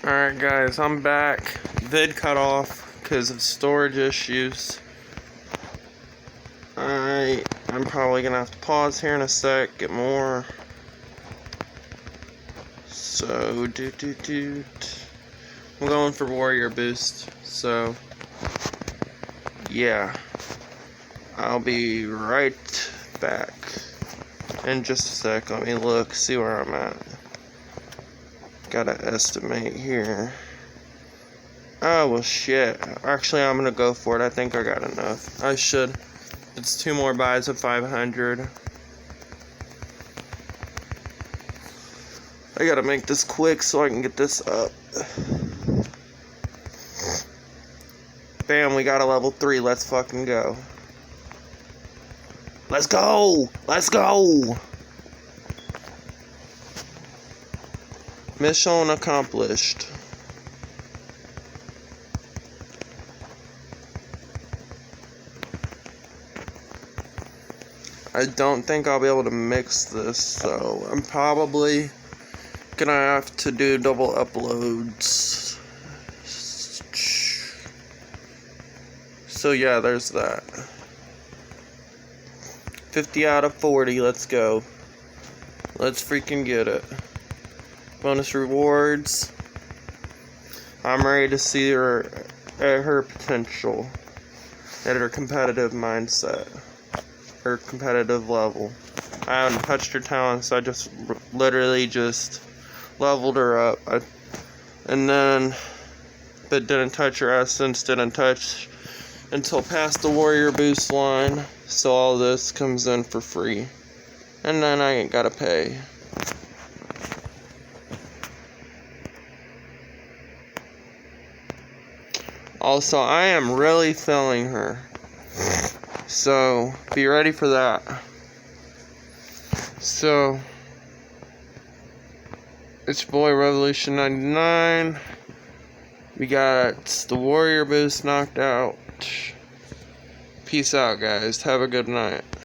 Alright guys, I'm back. Vid cut off because of storage issues. I'm probably gonna have to pause here in a sec, get more. So, I'm going for warrior boost. So, yeah. I'll be right back in just a sec. Let me look, see where I'm at. Gotta estimate here. Oh, well, shit. Actually, I'm gonna go for it. I think I got enough. I should. It's 2 more buys of 500. I gotta make this quick so I can get this up. Bam, we got a level 3. Let's fucking go. Let's go! Let's go! Mission accomplished. I don't think I'll be able to mix this, so I'm probably gonna have to do double uploads. So yeah, there's that. 50 out of 40, let's go. Let's freaking get it. Bonus rewards. I'm ready to see her at her potential, at her competitive mindset, her competitive level. I haven't touched her talents, so I just literally just leveled her up. And then, but didn't touch her essence, didn't touch until past the warrior boost line. So all this comes in for free. And then I ain't gotta pay. Also, I am really filling her. So, be ready for that. So, it's your boy Revolution 99. We got the warrior boost knocked out. Peace out, guys. Have a good night.